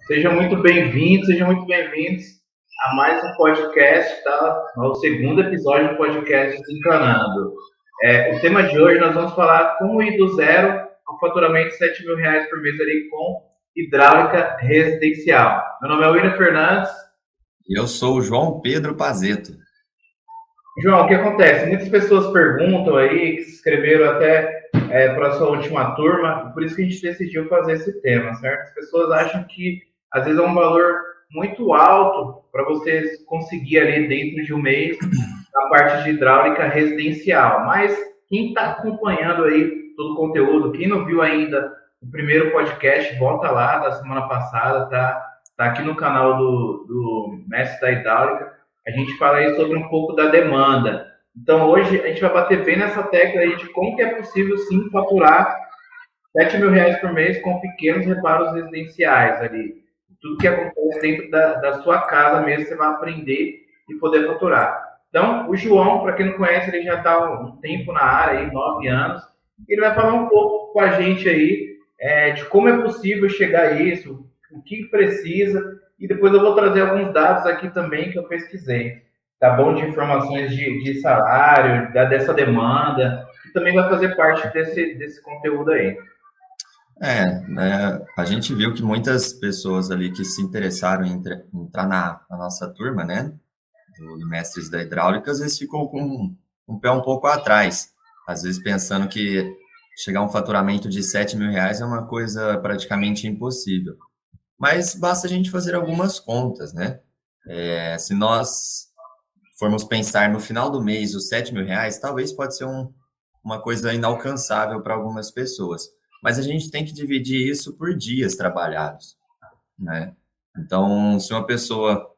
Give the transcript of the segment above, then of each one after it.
Sejam muito bem-vindos a mais um podcast, tá? O segundo episódio do podcast Desencanando. O tema de hoje nós vamos falar como ir do zero ao faturamento de R$ 7.000 por mês ali com hidráulica residencial. Meu nome é William Fernandes. Eu sou o João Pedro Pazeto. João, o que acontece? Muitas pessoas perguntam aí, que se inscreveram até para a sua última turma, por isso que a gente decidiu fazer esse tema, certo? As pessoas acham que às vezes é um valor muito alto para você conseguir ali dentro de um mês a parte de hidráulica residencial, mas quem está acompanhando aí todo o conteúdo, quem não viu ainda o primeiro podcast, volta lá da semana passada, tá aqui no canal do Mestre da Hidráulica. A gente fala aí sobre um pouco da demanda. Então, hoje a gente vai bater bem nessa tecla aí de como que é possível, sim, faturar R$ 7.000 por mês com pequenos reparos residenciais ali. Tudo que acontece dentro da sua casa mesmo, você vai aprender e poder faturar. Então, o João, para quem não conhece, ele já está um tempo na área, aí, 9 anos. Ele vai falar um pouco com a gente aí de como é possível chegar a isso, o que precisa, e depois eu vou trazer alguns dados aqui também que eu pesquisei, tá bom? De informações de salário, dessa demanda, que também vai fazer parte desse conteúdo aí. Né, a gente viu que muitas pessoas ali que se interessaram em entrar na nossa turma, né, do Mestres da Hidráulica, às vezes ficou com um pé um pouco atrás, às vezes pensando que chegar a um faturamento de R$ 7.000 é uma coisa praticamente impossível. Mas basta a gente fazer algumas contas, né? Se nós formos pensar no final do mês os R$ 7.000, talvez pode ser uma coisa inalcançável para algumas pessoas. Mas a gente tem que dividir isso por dias trabalhados, né? Então, se uma pessoa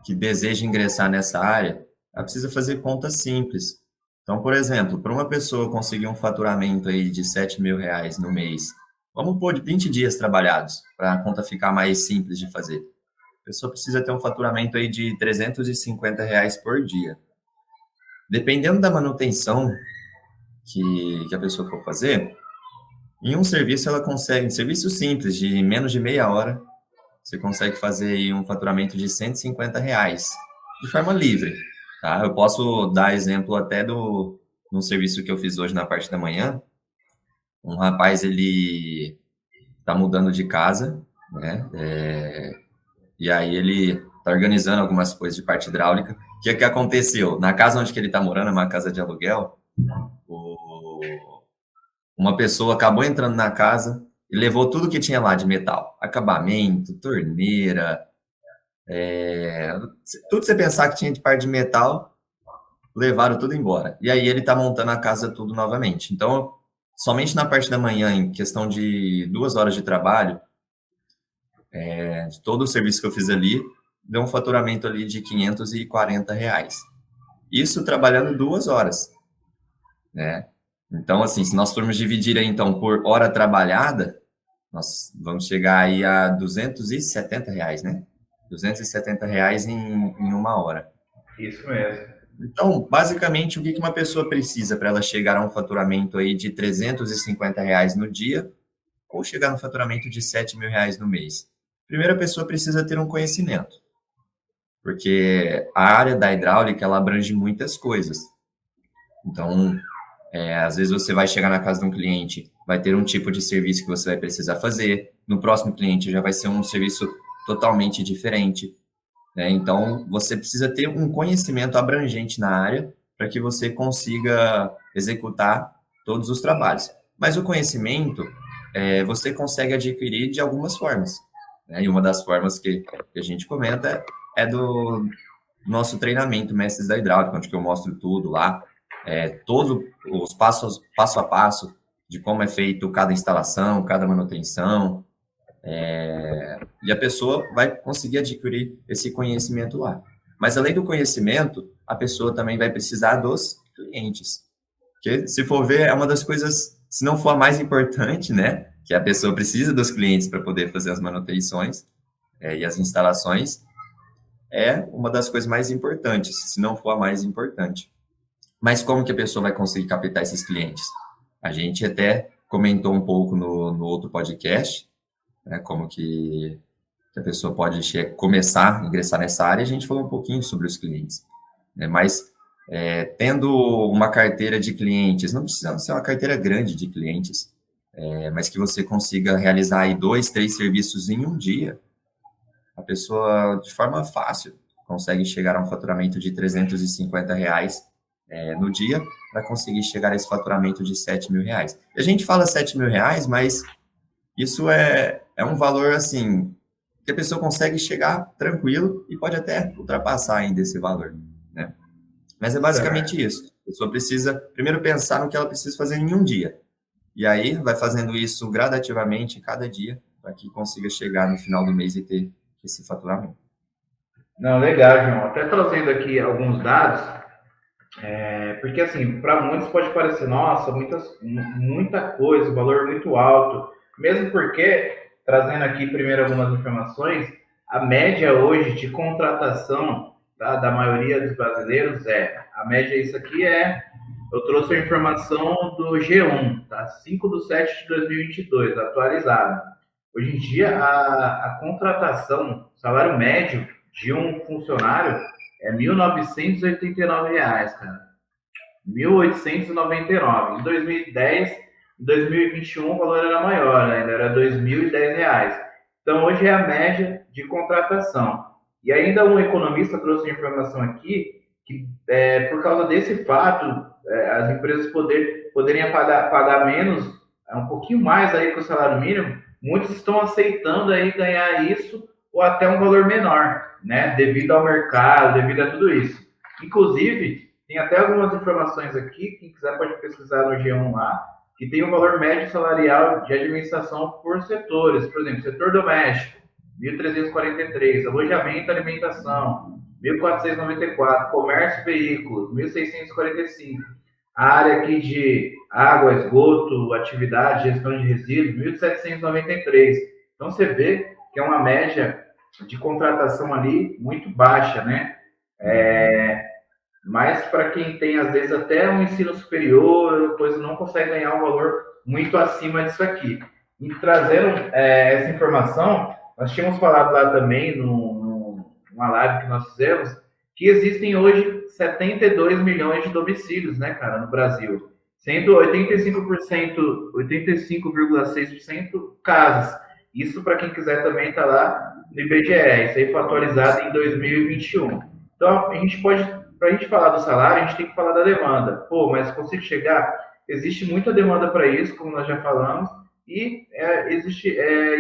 que deseja ingressar nessa área, ela precisa fazer contas simples. Então, por exemplo, para uma pessoa conseguir um faturamento aí de R$ 7.000 no mês, vamos pôr de 20 dias trabalhados, para a conta ficar mais simples de fazer. A pessoa precisa ter um faturamento aí de R$ 350 por dia. Dependendo da manutenção que a pessoa for fazer, em um serviço ela consegue, em serviço simples, de menos de meia hora, você consegue fazer aí um faturamento de R$ 150, de forma livre, tá? Eu posso dar exemplo até no serviço que eu fiz hoje na parte da manhã. Um rapaz, ele tá mudando de casa, né? E aí ele tá organizando algumas coisas de parte hidráulica. O que aconteceu? Na casa onde que ele tá morando, é uma casa de aluguel, uma pessoa acabou entrando na casa e levou tudo que tinha lá de metal. Acabamento, torneira, tudo que você pensar que tinha de parte de metal, levaram tudo embora. E aí ele tá montando a casa tudo novamente. Então, somente na parte da manhã, em questão de 2 horas de trabalho, de todo o serviço que eu fiz ali, deu um faturamento ali de R$ 540. Isso trabalhando 2 horas, né? Então, assim, se nós formos dividir aí, então, por hora trabalhada, nós vamos chegar aí a R$ 270, né? R$ 270 em uma hora. Isso mesmo. Então, basicamente, o que uma pessoa precisa para ela chegar a um faturamento aí de R$ 350 no dia ou chegar no faturamento de R$ 7.000 no mês? Primeiro, a pessoa precisa ter um conhecimento, porque a área da hidráulica, ela abrange muitas coisas. Então, às vezes você vai chegar na casa de um cliente, vai ter um tipo de serviço que você vai precisar fazer, no próximo cliente já vai ser um serviço totalmente diferente, né? Então, você precisa ter um conhecimento abrangente na área para que você consiga executar todos os trabalhos. Mas o conhecimento, você consegue adquirir de algumas formas, né? E uma das formas que a gente comenta é do nosso treinamento Mestres da Hidráulica, onde eu mostro tudo lá, todos os passo a passo de como é feito cada instalação, cada manutenção, e a pessoa vai conseguir adquirir esse conhecimento lá. Mas além do conhecimento, a pessoa também vai precisar dos clientes. Porque, se for ver, é uma das coisas, se não for a mais importante, né? Que a pessoa precisa dos clientes para poder fazer as manutenções e as instalações, é uma das coisas mais importantes, se não for a mais importante. Mas como que a pessoa vai conseguir captar esses clientes? A gente até comentou um pouco no outro podcast, né, como que que a pessoa pode começar a ingressar nessa área, a gente falou um pouquinho sobre os clientes, né? Mas tendo uma carteira de clientes, não precisa ser uma carteira grande de clientes, mas que você consiga realizar aí 2, 3 serviços em um dia, a pessoa, de forma fácil, consegue chegar a um faturamento de R$ 350 no dia para conseguir chegar a esse faturamento de R$ 7.000. E a gente fala R$ 7.000, mas isso é um valor, assim, que a pessoa consegue chegar tranquilo e pode até ultrapassar ainda esse valor, né? Mas é basicamente isso. A pessoa precisa primeiro pensar no que ela precisa fazer em um dia. E aí vai fazendo isso gradativamente, cada dia, para que consiga chegar no final do mês e ter esse faturamento. Não, legal, João. Até trazendo aqui alguns dados, porque assim, para muitos pode parecer, nossa, muita coisa, valor muito alto. Mesmo porque, trazendo aqui primeiro algumas informações, a média hoje de contratação, tá, da maioria dos brasileiros a média, isso aqui eu trouxe a informação do G1, tá? 5/7/2022, atualizado. Hoje em dia, a contratação, salário médio de um funcionário é R$ 1.989, cara. 1.899. Em 2010, em 2021 o valor era maior, ainda era R$ 2.010. Então hoje é a média de contratação. E ainda um economista trouxe uma informação aqui que por causa desse fato as empresas poderiam pagar menos, um pouquinho mais aí que o salário mínimo, muitos estão aceitando aí ganhar isso ou até um valor menor, né? Devido ao mercado, devido a tudo isso. Inclusive, tem até algumas informações aqui, quem quiser pode pesquisar no G1 lá, que tem o valor médio salarial de administração por setores. Por exemplo, setor doméstico, 1.343, alojamento e alimentação, 1.494, comércio e veículos, 1.645. A área aqui de água, esgoto, atividade, gestão de resíduos, 1.793. Então você vê que é uma média de contratação ali muito baixa, né? Mas para quem tem, às vezes, até um ensino superior, coisa não consegue ganhar um valor muito acima disso aqui. E trazendo essa informação, nós tínhamos falado lá também, numa live que nós fizemos, que existem hoje 72 milhões de domicílios, né, cara, no Brasil. Sendo 85%, 85,6% casas. Isso para quem quiser também tá lá no IBGE. Isso aí foi atualizado em 2021. Então, para a gente falar do salário, a gente tem que falar da demanda. Pô, mas consigo chegar? Existe muita demanda para isso, como nós já falamos, e existe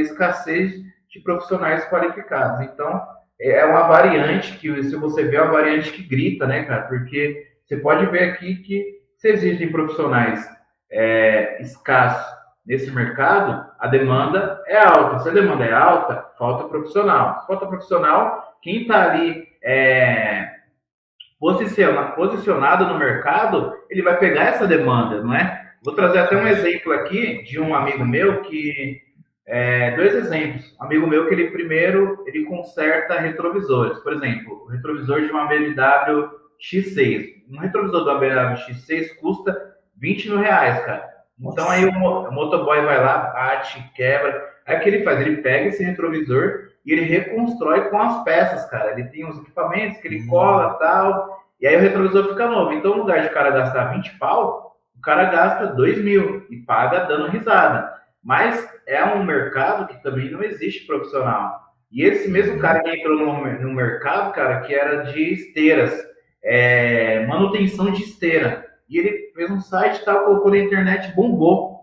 escassez de profissionais qualificados. Então, é uma variante que, se você vê, é uma variante que grita, né, cara? Porque você pode ver aqui que se existem profissionais escassos nesse mercado, a demanda é alta. Se a demanda é alta, falta profissional. Se falta profissional, quem está ali posicionado no mercado, ele vai pegar essa demanda, não é? Vou trazer até um exemplo aqui de um amigo meu que... dois exemplos. Um amigo meu que ele conserta retrovisores. Por exemplo, o retrovisor de uma BMW X6. Um retrovisor da BMW X6 custa R$ 20.000, cara. Então aí o motoboy vai lá, bate, quebra. Aí o que ele faz? Ele pega esse retrovisor e ele reconstrói com as peças, cara. Ele tem os equipamentos que ele cola e tal, e aí o retrovisor fica novo. Então, no lugar de o cara gastar 20 pau, o cara gasta 2.000 e paga dando risada. Mas é um mercado que também não existe profissional. E esse mesmo cara que entrou no mercado, cara, que era de esteiras, manutenção de esteira. E ele fez um site e tal, colocou na internet, bombou.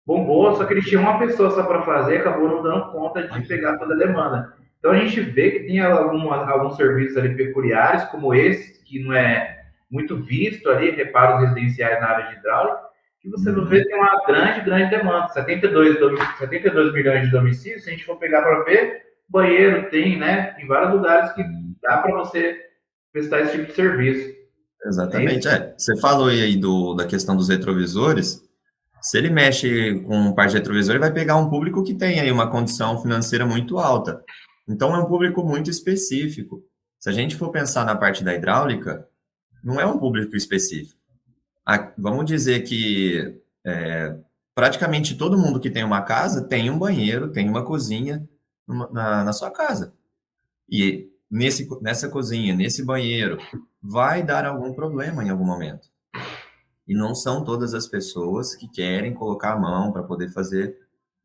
Bombou, só que ele tinha uma pessoa só para fazer, acabou não dando conta de pegar toda a demanda. Então a gente vê que tem alguns serviços ali peculiares, como esse, que não é muito visto ali, reparos residenciais na área de hidráulica, que você não vê, tem uma grande demanda. 72 milhões de domicílios, se a gente for pegar para ver, banheiro tem, né? Tem vários lugares que dá para você prestar esse tipo de serviço. Exatamente. Você falou aí da questão dos retrovisores. Se ele mexe com um par de retrovisor, ele vai pegar um público que tem aí uma condição financeira muito alta. Então, é um público muito específico. Se a gente for pensar na parte da hidráulica, não é um público específico. Vamos dizer que praticamente todo mundo que tem uma casa tem um banheiro, tem uma cozinha, na sua casa. E nessa cozinha, nesse banheiro, vai dar algum problema em algum momento. E não são todas as pessoas que querem colocar a mão para poder fazer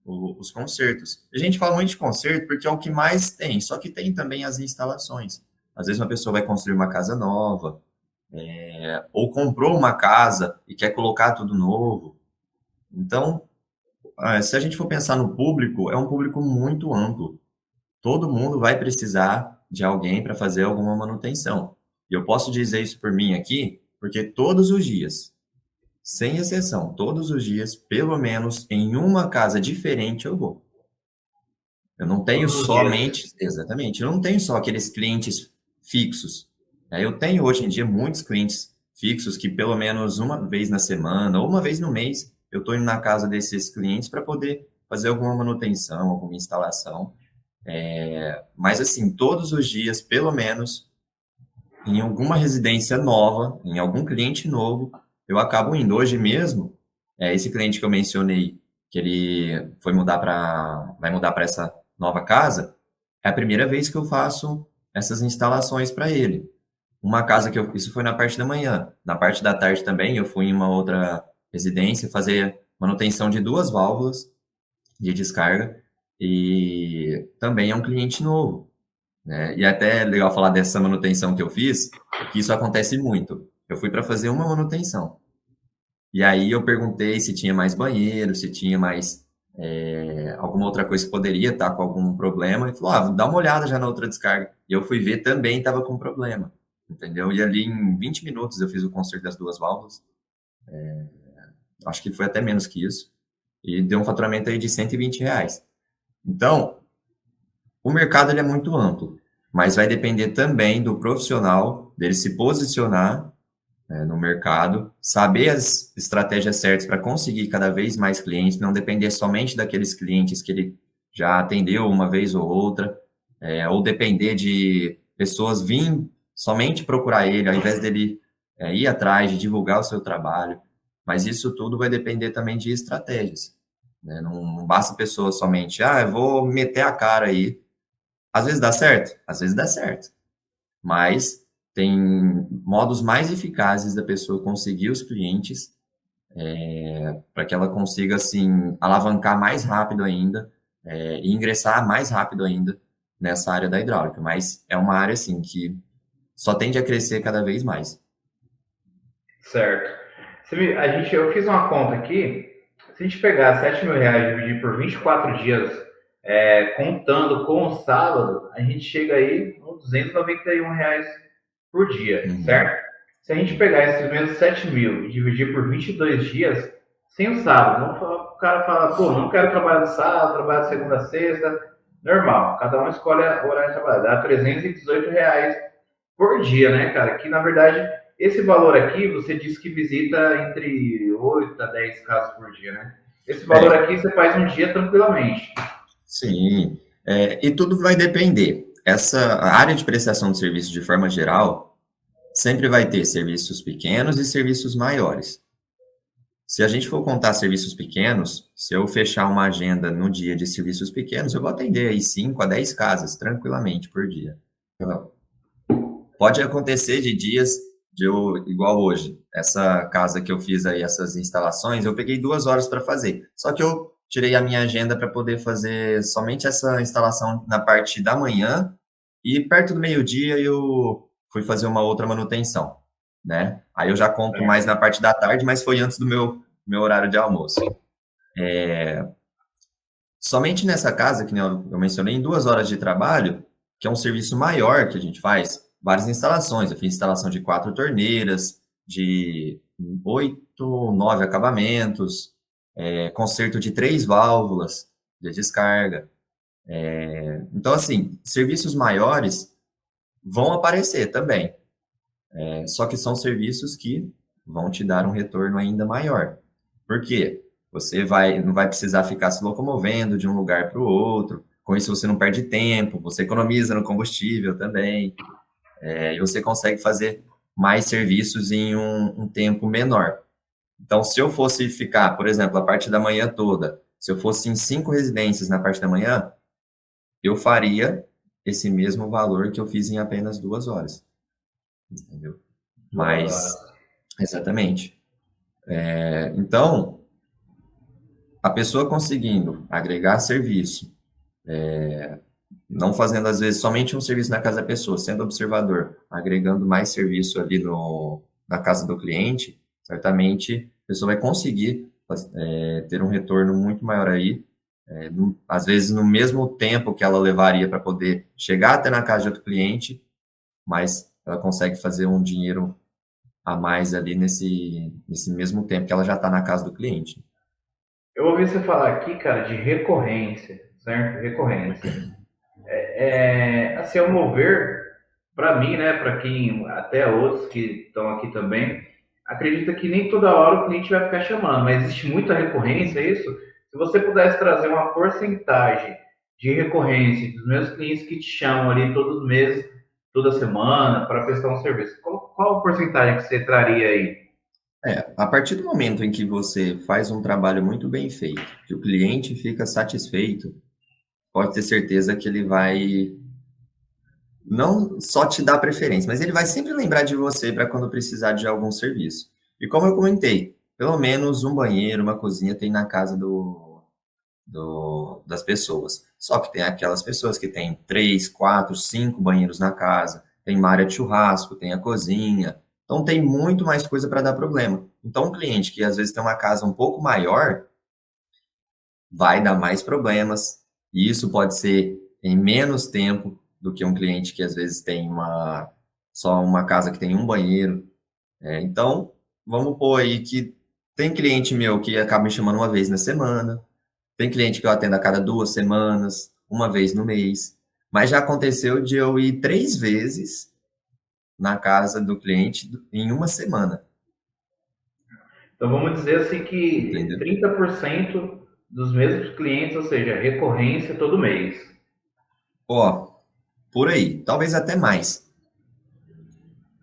os concertos. A gente fala muito de concerto porque é o que mais tem, só que tem também as instalações. Às vezes uma pessoa vai construir uma casa nova, ou comprou uma casa e quer colocar tudo novo. Então, se a gente for pensar no público, é um público muito amplo. Todo mundo vai precisar de alguém para fazer alguma manutenção. E eu posso dizer isso por mim aqui, porque todos os dias, sem exceção, todos os dias, pelo menos em uma casa diferente eu vou. Eu não tenho Todos os dias. somente, exatamente, eu não tenho só aqueles clientes fixos. Eu tenho hoje em dia muitos clientes fixos que pelo menos uma vez na semana ou uma vez no mês eu estou indo na casa desses clientes para poder fazer alguma manutenção, alguma instalação. Mas assim, todos os dias, pelo menos, em alguma residência nova, em algum cliente novo, eu acabo indo. Hoje mesmo, esse cliente que eu mencionei, que ele vai mudar para essa nova casa, é a primeira vez que eu faço essas instalações para ele. Uma casa isso foi na parte da manhã. Na parte da tarde também, eu fui em uma outra residência fazer manutenção de 2 válvulas de descarga e também é um cliente novo, né? E até é legal falar dessa manutenção que eu fiz, que isso acontece muito. Eu fui para fazer uma manutenção. E aí eu perguntei se tinha mais banheiro, se tinha mais alguma outra coisa que poderia estar com algum problema. E falou, dá uma olhada já na outra descarga. E eu fui ver, também estava com problema, entendeu? E ali em 20 minutos eu fiz o conserto das 2 válvulas. Acho que foi até menos que isso. E deu um faturamento aí de R$ 120. Então, o mercado ele é muito amplo, mas vai depender também do profissional, dele se posicionar no mercado, saber as estratégias certas para conseguir cada vez mais clientes, não depender somente daqueles clientes que ele já atendeu uma vez ou outra, ou depender de pessoas virem somente procurar ele, ao invés dele ir atrás de divulgar o seu trabalho. Mas isso tudo vai depender também de estratégias, né? Não basta a pessoa somente, eu vou meter a cara aí. Às vezes dá certo? Às vezes dá certo. Mas tem modos mais eficazes da pessoa conseguir os clientes para que ela consiga, assim, alavancar mais rápido ainda e ingressar mais rápido ainda nessa área da hidráulica. Mas é uma área, assim, que só tende a crescer cada vez mais. Certo. Eu fiz uma conta aqui. Se a gente pegar R$ 7.000 e dividir por 24 dias, contando com o sábado, a gente chega aí nos R$ 291 por dia, certo? Se a gente pegar esses mesmos 7 mil e dividir por 22 dias, sem o sábado, o cara fala, pô, não quero trabalhar de sábado, trabalho de segunda a sexta, normal, cada um escolhe o horário de trabalho, dá R$ 318 por dia, né, cara? Que na verdade, esse valor aqui, você disse que visita entre 8 a 10 casos por dia, né? Esse valor aqui você faz um dia tranquilamente. Sim, e tudo vai depender. A área de prestação de serviço, de forma geral, sempre vai ter serviços pequenos e serviços maiores. Se a gente for contar serviços pequenos, se eu fechar uma agenda no dia de serviços pequenos, eu vou atender aí 5 a 10 casas tranquilamente por dia. Então, pode acontecer de dias igual hoje. Essa casa que eu fiz aí, essas instalações, eu peguei 2 horas para fazer. Só que eu tirei a minha agenda para poder fazer somente essa instalação na parte da manhã e perto do meio-dia eu fui fazer uma outra manutenção, né? Aí eu já conto mais na parte da tarde, mas foi antes do meu horário de almoço. Somente nessa casa, que eu mencionei, em 2 horas de trabalho, que é um serviço maior que a gente faz, várias instalações. Eu fiz instalação de 4 torneiras, de 8, 9 acabamentos, conserto de 3 válvulas de descarga. Então, assim, serviços maiores vão aparecer também. Só que são serviços que vão te dar um retorno ainda maior. Por quê? Você não vai precisar ficar se locomovendo de um lugar para o outro. Com isso, você não perde tempo, você economiza no combustível também. E você consegue fazer mais serviços em um tempo menor. Então, se eu fosse ficar, por exemplo, a parte da manhã toda, se eu fosse em 5 residências na parte da manhã, eu faria esse mesmo valor que eu fiz em apenas 2 horas, entendeu? 2 horas. Mas, exatamente. Então, a pessoa conseguindo agregar serviço, não fazendo às vezes somente um serviço na casa da pessoa, sendo observador, agregando mais serviço ali na casa do cliente, certamente a pessoa vai conseguir ter um retorno muito maior aí, às vezes no mesmo tempo que ela levaria para poder chegar até na casa de outro cliente, mas ela consegue fazer um dinheiro a mais ali nesse mesmo tempo que ela já está na casa do cliente. Eu ouvi você falar aqui, cara, de recorrência, certo? Recorrência. Assim, ao meu ver, para mim, né, para quem, até outros que estão aqui também, acredita que nem toda hora o cliente vai ficar chamando, mas existe muita recorrência, é isso? Se você pudesse trazer uma porcentagem de recorrência dos meus clientes que te chamam ali todos os meses, toda semana, para prestar um serviço, qual a porcentagem que você traria aí? A partir do momento em que você faz um trabalho muito bem feito, que o cliente fica satisfeito, pode ter certeza que ele vai não só te dar preferência, mas ele vai sempre lembrar de você para quando precisar de algum serviço. E como eu comentei, pelo menos um banheiro, uma cozinha tem na casa das pessoas. Só que tem aquelas pessoas que têm 3, 4, 5 banheiros na casa, tem uma área de churrasco, tem a cozinha. Então tem muito mais coisa para dar problema. Então um cliente que às vezes tem uma casa um pouco maior vai dar mais problemas. E isso pode ser em menos tempo do que um cliente que às vezes tem só uma casa que tem um banheiro. Então, vamos pôr aí que tem cliente meu que acaba me chamando uma vez na semana, tem cliente que eu atendo a cada 2 semanas, uma vez no mês. Mas já aconteceu de eu ir 3 vezes na casa do cliente em uma semana, Então vamos dizer assim que entendeu? 30% dos mesmos clientes, ou seja, recorrência todo mês. Ó, por aí, talvez até mais.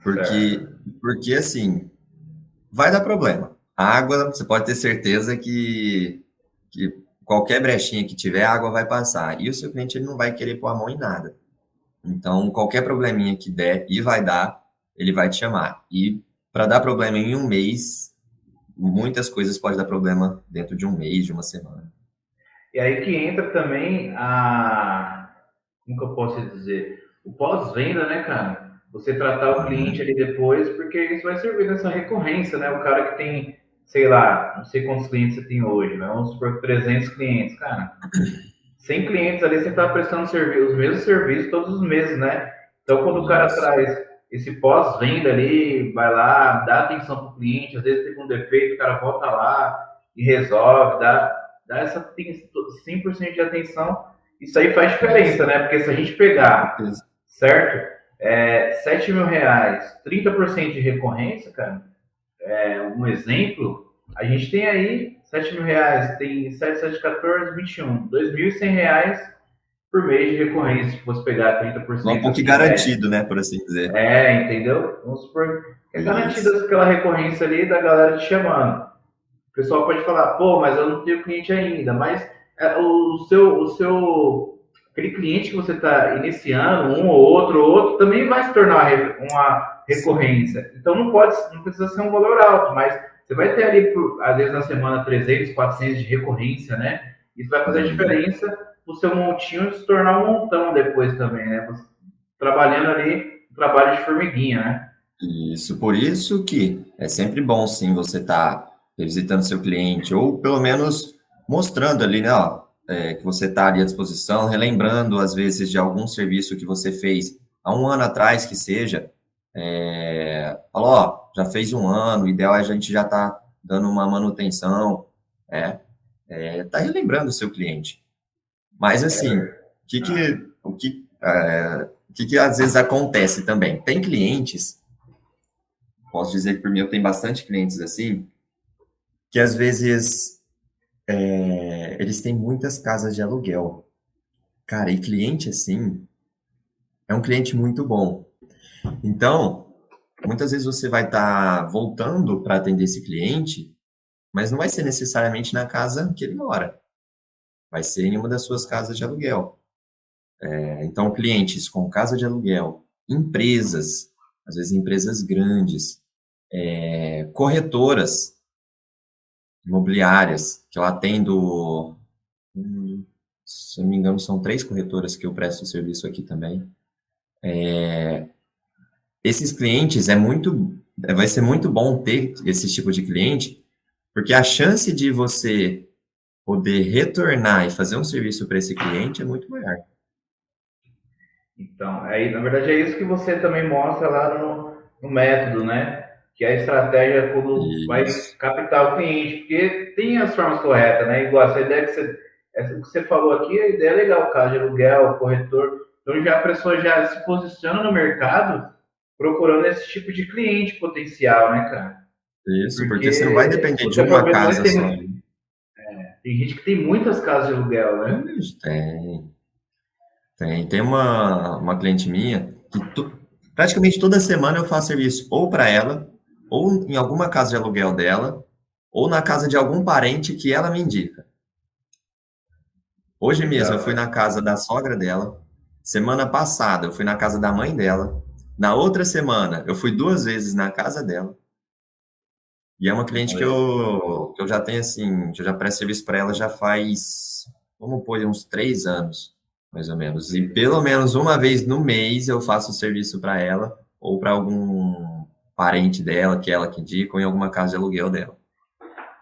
Porque, Certo. porque assim, vai dar problema. A água, você pode ter certeza que qualquer brechinha que tiver, a água vai passar. E o seu cliente ele não vai querer pôr a mão em nada. Então, qualquer probleminha que der, e vai dar, ele vai te chamar. E para dar problema em um mês, muitas coisas podem dar problema dentro de um mês, de uma semana. E aí que entra também como que eu posso dizer? O pós-venda, né, cara? Você tratar o cliente Uhum. ali depois, porque isso vai servir nessa recorrência, né? O cara que tem, sei lá, não sei quantos clientes você tem hoje, mas vamos supor que 300 clientes, cara. 100 clientes ali você está prestando serviço, os mesmos serviços todos os meses, né? Então, quando o cara Isso. traz esse pós-venda ali, vai lá, dá atenção para o cliente, às vezes tem um defeito, o cara volta lá e resolve, dá essa 100% de atenção, isso aí faz Isso. diferença, né? Porque se a gente Com pegar, certeza. certo? 7 mil reais, 30% de recorrência, cara, um exemplo, a gente tem aí 7 mil reais, tem 7, 7, 14, 21, R$ 2.100 por mês de recorrência, se fosse pegar Um 30% pouco assim, média. garantido, né, por assim dizer. Entendeu? Vamos supor que é Isso. garantida aquela recorrência ali da galera te chamando. O pessoal pode falar, pô, mas eu não tenho cliente ainda, mas aquele cliente que você está iniciando, ou outro, também vai se tornar uma recorrência. Então não precisa ser um valor alto, mas você vai ter ali, às vezes na semana, 300, 400 de recorrência, né? Isso vai fazer a Uhum. diferença o seu montinho se tornar um montão depois também, né? Você, trabalhando ali, um trabalho de formiguinha, né? Isso, por isso que é sempre bom, sim, você estar visitando seu cliente, ou pelo menos mostrando ali, né, ó, que você está ali à disposição, relembrando, às vezes, de algum serviço que você fez há um ano atrás, que seja, fala, ó, já fez um ano, o ideal é a gente já tá dando uma manutenção, tá relembrando o seu cliente. Mas, assim, Ah, o que às vezes acontece também? Tem clientes, posso dizer que por mim eu tenho bastante clientes assim, que às vezes eles têm muitas casas de aluguel. Cara, e cliente assim é um cliente muito bom. Então, muitas vezes você vai estar voltando para atender esse cliente, mas não vai ser necessariamente na casa que ele mora. Vai ser em uma das suas casas de aluguel. Então, clientes com casa de aluguel, empresas, às vezes empresas grandes, corretoras imobiliárias, que eu atendo, se eu não me engano, são 3 corretoras que eu presto serviço aqui também. Esses clientes vai ser muito bom ter esse tipo de cliente, porque a chance de você poder retornar e fazer um serviço para esse cliente é muito maior. Então, aí, na verdade, é isso que você também mostra lá no método, né? Que é a estratégia quando vai Isso, captar o cliente, porque tem as formas corretas, né? Igual essa ideia essa que você falou aqui, a ideia é legal, casa de aluguel, corretor. Então já a pessoa já se posiciona no mercado procurando esse tipo de cliente potencial, né, cara? isso, porque você não vai Porque depender de você for uma ver também casa só. tem gente que tem muitas casas de aluguel, né? Tem, tem uma cliente minha que praticamente toda semana eu faço serviço ou para ela, ou em alguma casa de aluguel dela, ou na casa de algum parente que ela me indica. Hoje mesmo eu Legal, fui na cara. casa da sogra dela, semana passada eu fui na casa da mãe dela, na outra semana eu fui 2 vezes na casa dela, e é uma cliente que eu já tenho assim, que eu já presto serviço para ela já faz, vamos pôr, uns 3 anos, mais ou menos. E pelo menos uma vez no mês eu faço serviço para ela, ou para algum parente dela, que ela que indica, ou em alguma casa de aluguel dela.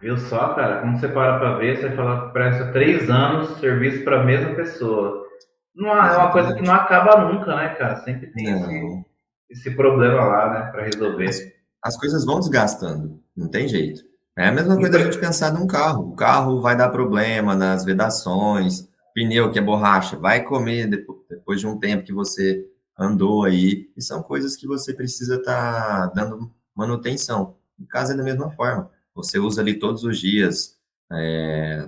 Viu só, cara? Quando você para pra ver, você fala que presta 3 anos serviço para a mesma pessoa. Não, é uma coisa que não Exatamente. acaba nunca, né, cara? Sempre tem Não. esse problema lá, né, para As, resolver. as coisas vão desgastando, não tem jeito. É a mesma E coisa da gente pensar num carro. O carro vai dar problema nas vedações, pneu que é borracha, vai comer depois de um tempo que você andou aí. E são coisas que você precisa estar dando manutenção. Em casa é da mesma forma. Você usa ali todos os dias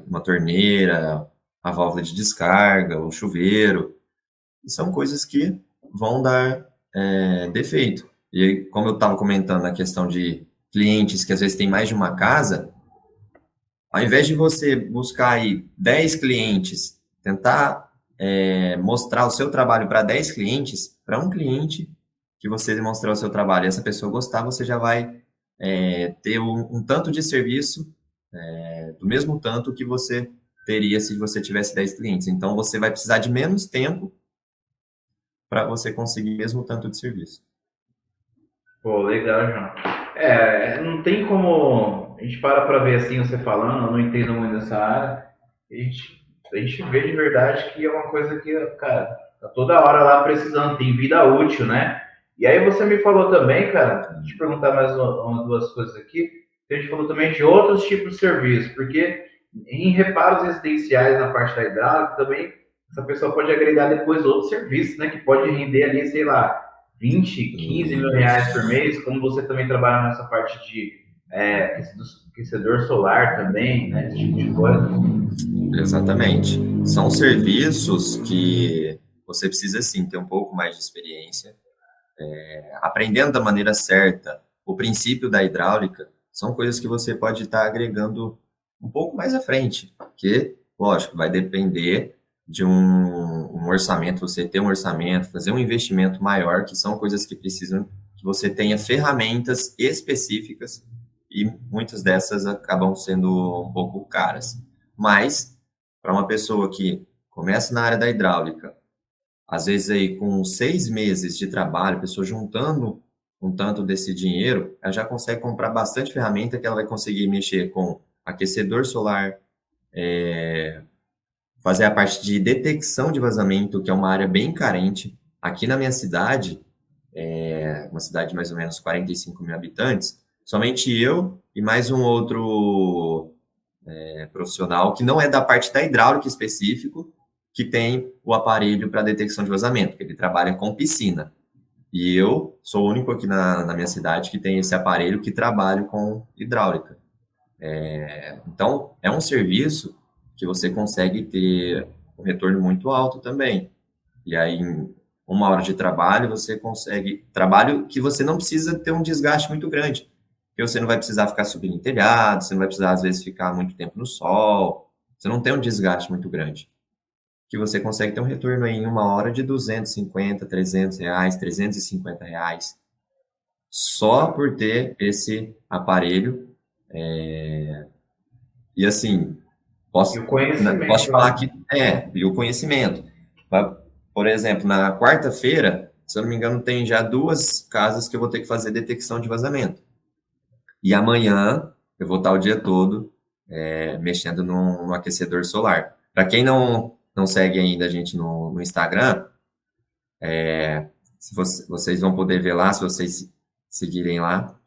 uma torneira, a válvula de descarga, o chuveiro. E são coisas que vão dar defeito. E aí, como eu estava comentando na questão de clientes que às vezes têm mais de uma casa, ao invés de você buscar aí 10 clientes, tentar mostrar o seu trabalho para 10 clientes, para um cliente que você demonstrar o seu trabalho e essa pessoa gostar, você já vai ter um tanto de serviço do mesmo tanto que você teria se você tivesse 10 clientes. Então, você vai precisar de menos tempo para você conseguir mesmo tanto de serviço. Pô, legal, João. Não tem como. A gente para pra ver assim, você falando, eu não entendo muito dessa área. A gente vê de verdade que é uma coisa que, cara, tá toda hora lá precisando, tem vida útil, né? E aí você me falou também, cara, deixa eu te perguntar mais duas coisas aqui. A gente falou também de outros tipos de serviço, porque em reparos residenciais na parte da hidráulica também, essa pessoa pode agregar depois outros serviços, né? Que pode render ali, sei lá, 20, 15 mil reais por Isso, mês, como você também trabalha nessa parte de aquecedor solar também, né? Esse tipo de coisa. exatamente. São serviços que você precisa sim ter um pouco mais de experiência, aprendendo da maneira certa o princípio da hidráulica, são coisas que você pode estar agregando um pouco mais à frente, porque, lógico, vai depender de um orçamento, você ter um orçamento, fazer um investimento maior, que são coisas que precisam que você tenha ferramentas específicas e muitas dessas acabam sendo um pouco caras. Mas, para uma pessoa que começa na área da hidráulica, às vezes aí com 6 meses de trabalho, a pessoa juntando um tanto desse dinheiro, ela já consegue comprar bastante ferramenta que ela vai conseguir mexer com aquecedor solar, fazer a parte de detecção de vazamento, que é uma área bem carente. Aqui na minha cidade, uma cidade de mais ou menos 45 mil habitantes, somente eu e mais um outro profissional que não é da parte da hidráulica específico, que tem o aparelho para detecção de vazamento, que ele trabalha com piscina. E eu sou o único aqui na minha cidade que tem esse aparelho que trabalha com hidráulica. Então, é um serviço que você consegue ter um retorno muito alto também. E aí, em 1 hora de trabalho, você consegue. Trabalho que você não precisa ter um desgaste muito grande. Porque você não vai precisar ficar subindo em telhado, você não vai precisar, às vezes, ficar muito tempo no sol. Você não tem um desgaste muito grande. que você consegue ter um retorno aí em 1 hora de 250, R$ 300, R$ 350, só por ter esse aparelho. E assim, E o posso conhecimento, te falar né? que e o conhecimento. Por exemplo, na quarta-feira, se eu não me engano, tem já 2 casas que eu vou ter que fazer detecção de vazamento. E amanhã eu vou estar o dia todo mexendo no aquecedor solar. Para quem não segue ainda a gente no Instagram, se vocês vão poder ver lá, se vocês seguirem lá.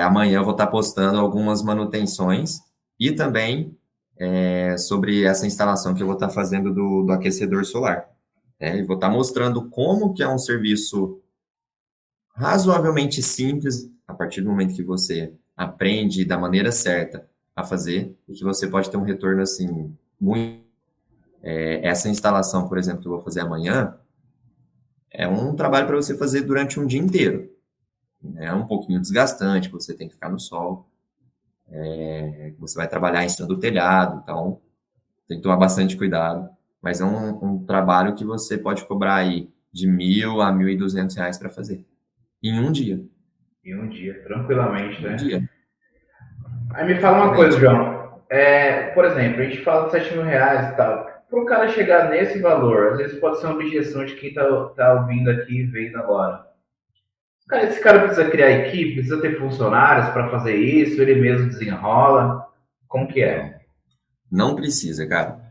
Amanhã eu vou estar postando algumas manutenções e também sobre essa instalação que eu vou estar fazendo do aquecedor solar. E vou estar mostrando como que é um serviço razoavelmente simples, a partir do momento que você aprende da maneira certa a fazer, e que você pode ter um retorno assim, muito. Essa instalação, por exemplo, que eu vou fazer amanhã, é um trabalho para você fazer durante um dia inteiro. É um pouquinho desgastante, você tem que ficar no sol, você vai trabalhar em cima do telhado, então tem que tomar bastante cuidado. Mas é um trabalho que você pode cobrar aí de R$ 1.000 a R$ 1.200 para fazer. Em um dia. Em um dia, tranquilamente, Um né? dia, Aí me fala uma coisa, exatamente. João. Por exemplo, a gente fala de R$ 7.000 e tal. Para o cara chegar nesse valor, às vezes pode ser uma objeção de quem tá ouvindo aqui e vendo agora. Cara, esse cara precisa criar equipe, precisa ter funcionários para fazer isso, ele mesmo desenrola. Como que é? Não, não precisa, cara.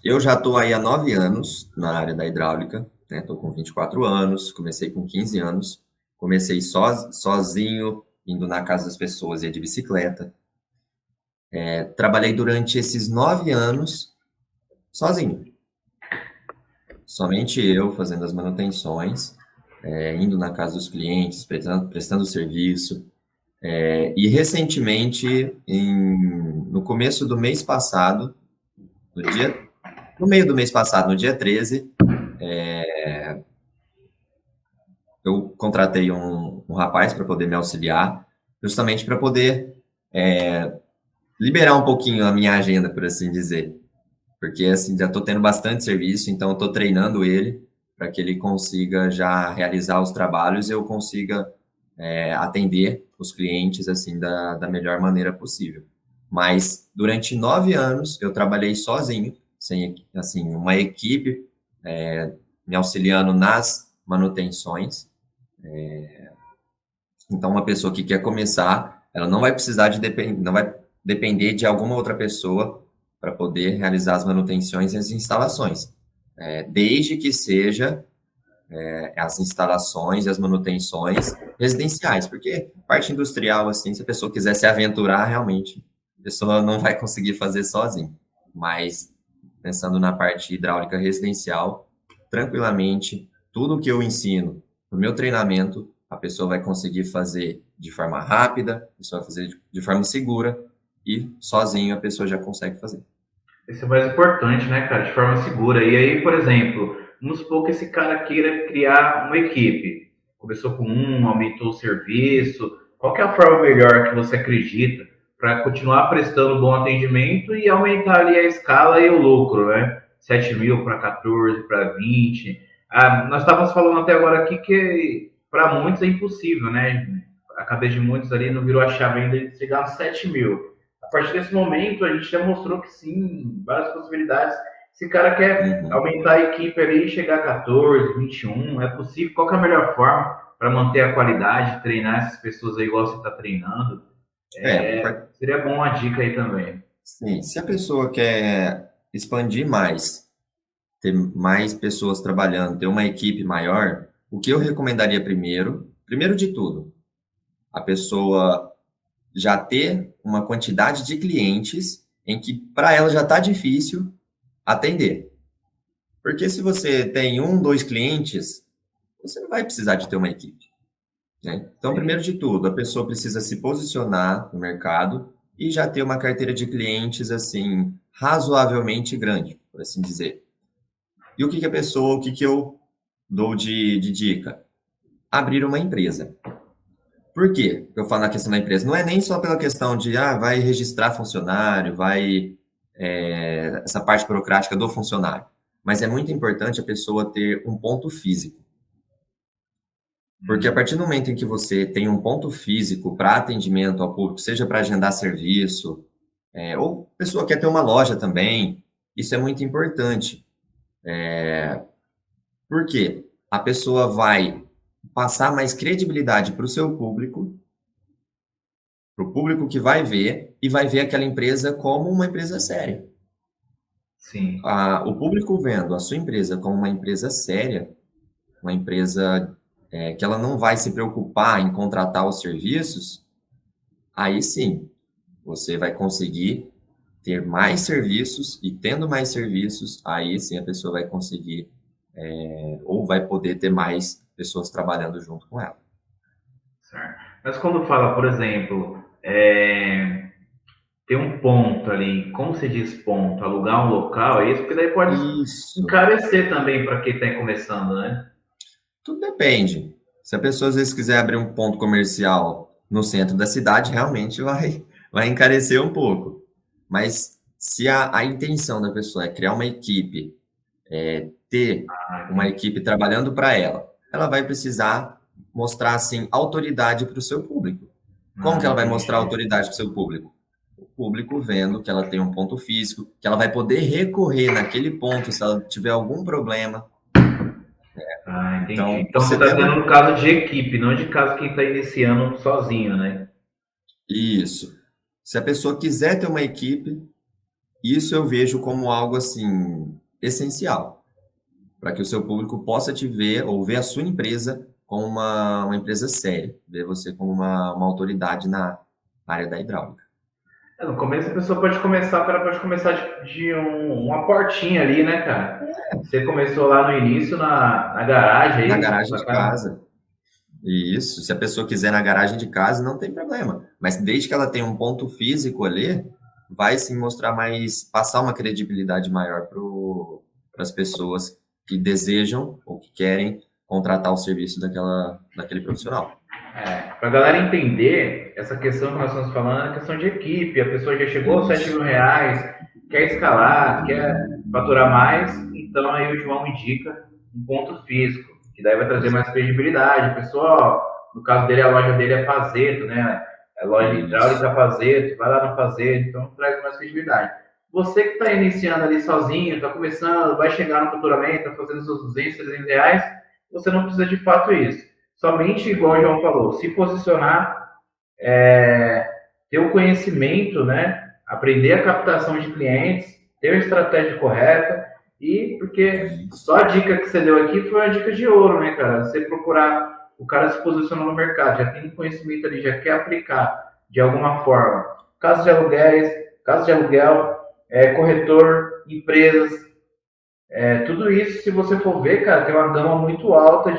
Eu já estou aí há 9 anos na área da hidráulica, né? Estou com 24 anos, comecei com 15 anos, comecei sozinho, indo na casa das pessoas, ia de bicicleta. Trabalhei durante esses 9 anos sozinho. Somente eu fazendo as manutenções, indo na casa dos clientes, prestando serviço. E recentemente, no começo do mês passado, no meio do mês passado, no dia 13, eu contratei um rapaz para poder me auxiliar, justamente para poder liberar um pouquinho a minha agenda, por assim dizer. Porque assim, já estou tendo bastante serviço, então estou treinando ele para que ele consiga já realizar os trabalhos e eu consiga atender os clientes assim da melhor maneira possível. Mas durante 9 anos eu trabalhei sozinho, sem assim uma equipe me auxiliando nas manutenções. Então uma pessoa que quer começar, ela não vai precisar não vai depender de alguma outra pessoa para poder realizar as manutenções e as instalações, desde que seja as instalações e as manutenções residenciais, porque parte industrial, assim, se a pessoa quiser se aventurar, realmente, a pessoa não vai conseguir fazer sozinha. Mas, pensando na parte hidráulica residencial, tranquilamente, tudo que eu ensino no meu treinamento, a pessoa vai conseguir fazer de forma rápida, a pessoa vai fazer de forma segura, e sozinho a pessoa já consegue fazer. Esse é o mais importante, né, cara? De forma segura. E aí, por exemplo, vamos supor que esse cara queira criar uma equipe. Começou com aumentou o serviço. Qual que é a forma melhor que você acredita para continuar prestando bom atendimento e aumentar ali a escala e o lucro, né? 7.000 para 14, para 20. Nós estávamos falando até agora aqui que para muitos é impossível, né? A cabeça de muitos ali não virou a chave ainda de chegar a 7.000. A partir desse momento, a gente já mostrou que sim, várias possibilidades. Esse cara quer Uhum. aumentar a equipe ali e chegar a 14, 21, é possível. Qual que é a melhor forma para manter a qualidade, treinar essas pessoas aí igual você está treinando? Seria bom uma dica aí também. Sim, se a pessoa quer expandir mais, ter mais pessoas trabalhando, ter uma equipe maior, o que eu recomendaria primeiro de tudo, a pessoa já ter uma quantidade de clientes em que para ela já está difícil atender. Porque se você tem 2 clientes, você não vai precisar de ter uma equipe, né? Então, primeiro Sim. de tudo, a pessoa precisa se posicionar no mercado e já ter uma carteira de clientes assim razoavelmente grande, por assim dizer. E o que que eu dou de dica? Abrir uma empresa. Por quê? Eu falo na questão da empresa. Não é nem só pela questão de, vai registrar funcionário, vai essa parte burocrática do funcionário. Mas é muito importante a pessoa ter um ponto físico. Porque a partir do momento em que você tem um ponto físico para atendimento ao público, seja para agendar serviço, ou a pessoa quer ter uma loja também, isso é muito importante. Por quê? A pessoa vai passar mais credibilidade para o seu público, para o público que vai ver, e vai ver aquela empresa como uma empresa séria. Sim. O público vendo a sua empresa como uma empresa séria, uma empresa que ela não vai se preocupar em contratar os serviços, aí sim, você vai conseguir ter mais serviços, e tendo mais serviços, aí sim a pessoa vai conseguir, ou vai poder ter mais pessoas trabalhando junto com ela. Certo. Mas quando fala, por exemplo, ter um ponto ali, como se diz ponto? Alugar um local, é isso? Porque daí pode Isso. encarecer também para quem está começando, né? Tudo depende. Se a pessoa às vezes quiser abrir um ponto comercial no centro da cidade, realmente vai encarecer um pouco. Mas se a intenção da pessoa é criar uma equipe, ter uma equipe trabalhando para ela vai precisar mostrar assim autoridade para o seu público. Como que ela vai mostrar autoridade para o seu público? O público vendo que ela tem um ponto físico, que ela vai poder recorrer naquele ponto se ela tiver algum problema. Entendi. Então, Então você está tendo um caso de equipe, não de caso quem está iniciando sozinho, né? Isso. Se a pessoa quiser ter uma equipe, isso eu vejo como algo assim essencial, para que o seu público possa te ver ou ver a sua empresa como uma empresa séria, ver você como uma autoridade na área da hidráulica. No começo a pessoa pode começar, o cara pode começar de uma portinha ali, né, cara? Você começou lá no início na garagem. Na garagem de casa. Isso, se a pessoa quiser na garagem de casa, não tem problema. Mas desde que ela tenha um ponto físico ali, vai sim mostrar mais, passar uma credibilidade maior para as pessoas que desejam ou que querem contratar o serviço daquele profissional. Para a galera entender, essa questão que nós estamos falando é questão de equipe. A pessoa já chegou aos R$7.000, quer escalar, quer faturar mais, então aí o João indica um ponto físico, que daí vai trazer mais credibilidade. A pessoa, no caso dele, a loja dele é Fazeto, né? A loja hidráulica Fazeto, vai lá no Fazeto, então traz mais credibilidade. Você que está iniciando ali sozinho, está começando, vai chegar no futuramente, está fazendo seus R$200, R$300, você não precisa de fato isso. Somente, igual o João falou, se posicionar, ter o conhecimento, né? Aprender a captação de clientes, ter a estratégia correta, e porque só a dica que você deu aqui foi uma dica de ouro, né, cara? Você procurar, o cara se posicionar no mercado, já tem conhecimento ali, já quer aplicar de alguma forma. Casos de aluguéis, casos de aluguel, corretor, empresas, tudo isso, se você for ver, cara, tem uma gama muito alta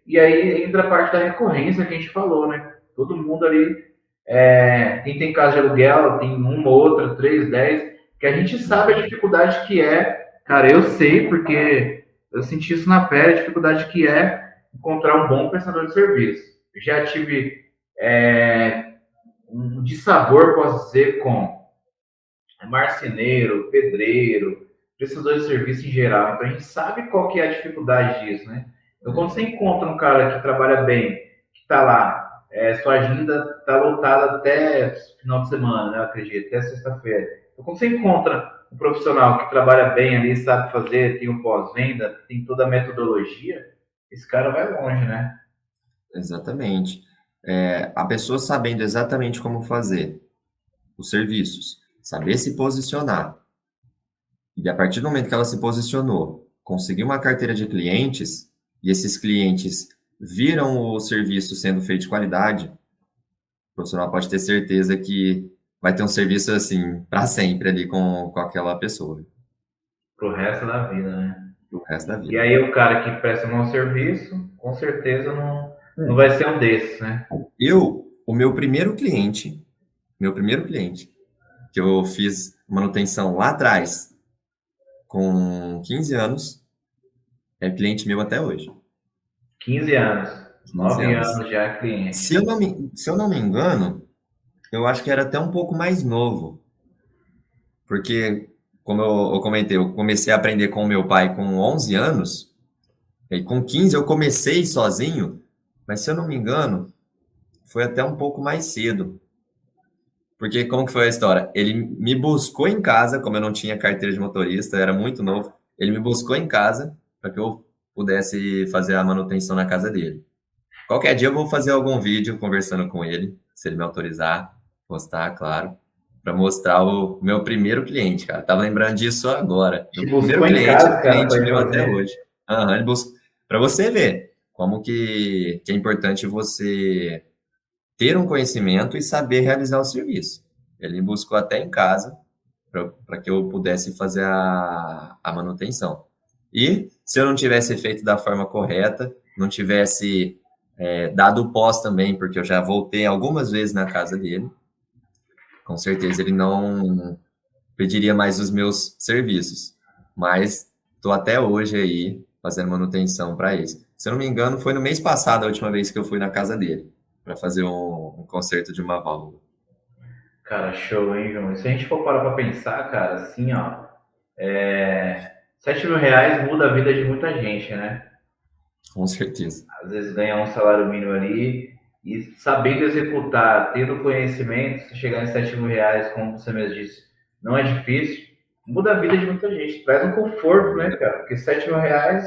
e aí entra a parte da recorrência que a gente falou, né? Todo mundo ali, quem tem casa de aluguel, tem uma, outra, 3, 10, que a gente sabe a dificuldade que é, cara, eu sei porque eu senti isso na pele, a dificuldade que é encontrar um bom prestador de serviço. Eu já tive um dissabor, posso dizer, com marceneiro, pedreiro, prestador de serviço em geral. Então a gente sabe qual que é a dificuldade disso, né? Então quando você encontra um cara que trabalha bem, que está lá, sua agenda está lotada até final de semana, né? Eu acredito, até sexta-feira. Então quando você encontra um profissional que trabalha bem ali, sabe fazer, tem um pós-venda, tem toda a metodologia, esse cara vai longe, né? Exatamente. A pessoa sabendo exatamente como fazer os serviços, saber se posicionar, e a partir do momento que ela se posicionou, conseguir uma carteira de clientes, e esses clientes viram o serviço sendo feito de qualidade, o profissional pode ter certeza que vai ter um serviço assim para sempre ali com aquela pessoa. Pro resto da vida, né? Pro resto da vida. E aí o cara que presta um bom serviço, com certeza não vai ser um desses, né? O meu primeiro cliente, que eu fiz manutenção lá atrás, com 15 anos, é cliente meu até hoje. 15 anos. 9 anos já é cliente. Se eu não me engano, eu acho que era até um pouco mais novo. Porque, como eu comentei, eu comecei a aprender com o meu pai com 11 anos, e com 15 eu comecei sozinho, mas se eu não me engano, foi até um pouco mais cedo. Porque como que foi a história? Ele me buscou em casa, como eu não tinha carteira de motorista, eu era muito novo. Ele me buscou em casa para que eu pudesse fazer a manutenção na casa dele. Qualquer dia eu vou fazer algum vídeo conversando com ele, se ele me autorizar, postar, claro, para mostrar o meu primeiro cliente, cara. Tava lembrando disso agora. Te Meu primeiro buscou em cliente, casa, cara, cliente para ir meu até fazer. hoje. Aham, ele buscou. Para você ver como que é importante você ter um conhecimento e saber realizar o serviço. Ele me buscou até em casa para que eu pudesse fazer a manutenção. E se eu não tivesse feito da forma correta, não tivesse dado o pós também, porque eu já voltei algumas vezes na casa dele, com certeza ele não pediria mais os meus serviços. Mas estou até hoje aí fazendo manutenção para ele. Se eu não me engano, foi no mês passado a última vez que eu fui na casa dele para fazer um conserto de uma válvula. Cara, show, hein, João? E se a gente for parar pra pensar, cara, assim, ó, 7 mil reais muda a vida de muita gente, né? Com certeza. Às vezes ganha um salário mínimo ali e sabendo executar, tendo conhecimento, se chegar em 7 mil reais, como você mesmo disse, não é difícil, muda a vida de muita gente, traz um conforto, né, cara? Porque 7 mil reais,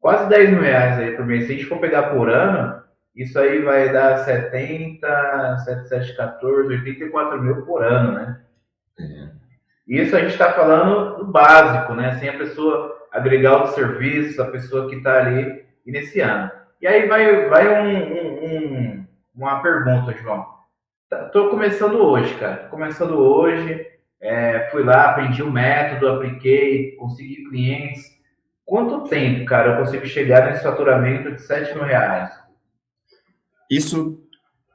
quase 10 mil reais aí por mês, se a gente for pegar por ano, isso aí vai dar 70, 7, 7, 14, 84 mil por ano, né? Isso a gente está falando do básico, né? Sem a pessoa agregar outros serviços, a pessoa que está ali iniciando. E aí vai uma pergunta, João. Estou começando hoje, cara. Tô começando hoje, fui lá, aprendi o método, apliquei, consegui clientes. Quanto tempo, cara, eu consigo chegar nesse faturamento de 7 mil reais? Isso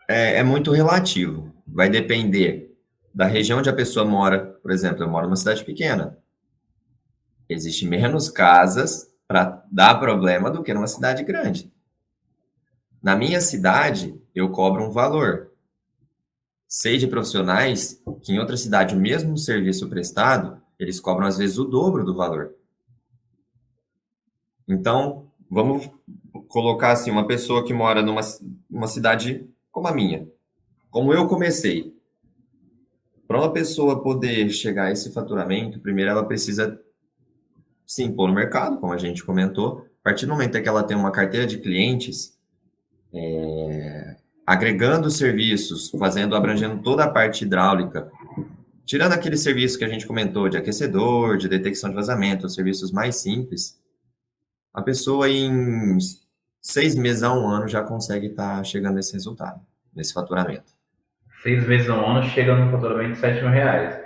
é muito relativo. Vai depender da região onde a pessoa mora. Por exemplo, eu moro numa cidade pequena. Existe menos casas para dar problema do que numa cidade grande. Na minha cidade, eu cobro um valor. Sei de profissionais que em outra cidade, o mesmo serviço prestado, eles cobram às vezes o dobro do valor. Então, vamos colocar assim, uma pessoa que mora numa cidade como a minha. Como eu comecei, para uma pessoa poder chegar a esse faturamento, primeiro ela precisa se impor no mercado, como a gente comentou. A partir do momento que ela tem uma carteira de clientes, agregando serviços, fazendo, abrangendo toda a parte hidráulica, tirando aquele serviço que a gente comentou de aquecedor, de detecção de vazamento, os serviços mais simples, a pessoa em 6 meses a um ano já consegue estar chegando nesse resultado, nesse faturamento. 6 meses a um ano chega no faturamento de 7 mil reais.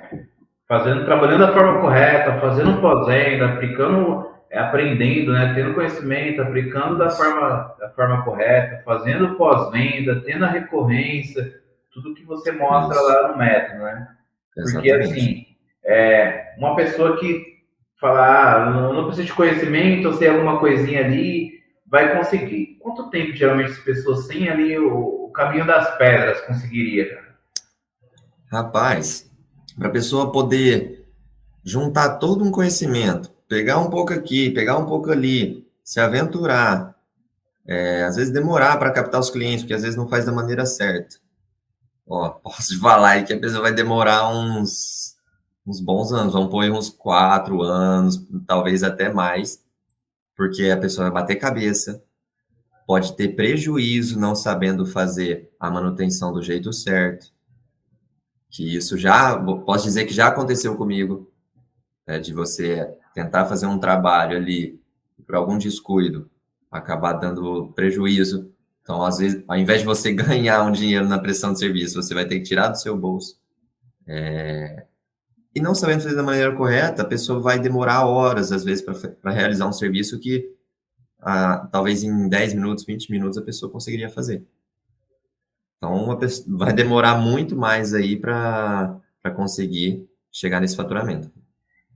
Trabalhando da forma correta, fazendo pós-venda, aplicando, aprendendo, né, tendo conhecimento, aplicando da forma correta, fazendo pós-venda, tendo a recorrência, tudo que você mostra Isso, lá no método, né? Porque exatamente. assim, uma pessoa que fala, não preciso de conhecimento, eu sei alguma coisinha ali, vai conseguir. Quanto tempo geralmente as pessoas sem ali o caminho das pedras conseguiria, cara? Rapaz, para a pessoa poder juntar todo um conhecimento, pegar um pouco aqui, pegar um pouco ali, se aventurar, às vezes demorar para captar os clientes, porque às vezes não faz da maneira certa. Ó, posso te falar aí que a pessoa vai demorar uns bons anos, vamos pôr uns 4 anos, talvez até mais, porque a pessoa vai bater cabeça, pode ter prejuízo não sabendo fazer a manutenção do jeito certo, que isso já, posso dizer que já aconteceu comigo, né, de você tentar fazer um trabalho ali por algum descuido, acabar dando prejuízo. Então, às vezes, ao invés de você ganhar um dinheiro na prestação de serviço, você vai ter que tirar do seu bolso. E não sabendo fazer da maneira correta, a pessoa vai demorar horas, às vezes, para realizar um serviço que talvez em 10 minutos, 20 minutos a pessoa conseguiria fazer. Então, vai demorar muito mais aí para conseguir chegar nesse faturamento.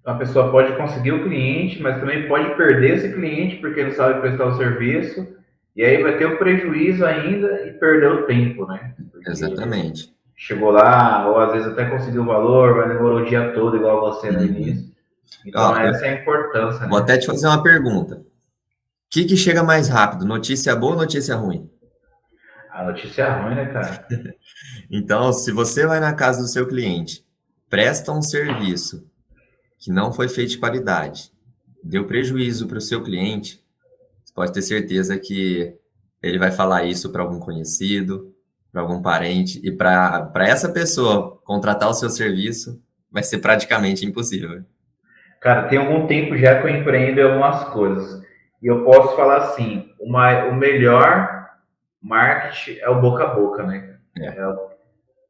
Então, a pessoa pode conseguir o cliente, mas também pode perder esse cliente porque não sabe prestar o serviço, e aí vai ter o prejuízo ainda e perder o tempo, né? Porque Exatamente. chegou lá, ou às vezes até conseguiu o valor, mas demorou o dia todo, igual você no Uhum. início. Então, Ó, essa é a importância, vou né? até te fazer uma pergunta. O que chega mais rápido, notícia boa ou notícia ruim? A notícia é ruim, né, cara? Então, se você vai na casa do seu cliente, presta um serviço que não foi feito de qualidade, deu prejuízo para o seu cliente, você pode ter certeza que ele vai falar isso para algum conhecido, para algum parente, e para essa pessoa contratar o seu serviço, vai ser praticamente impossível. Cara, tem algum tempo já que eu empreendo em algumas coisas. E eu posso falar assim, o melhor marketing é o boca a boca, né? É.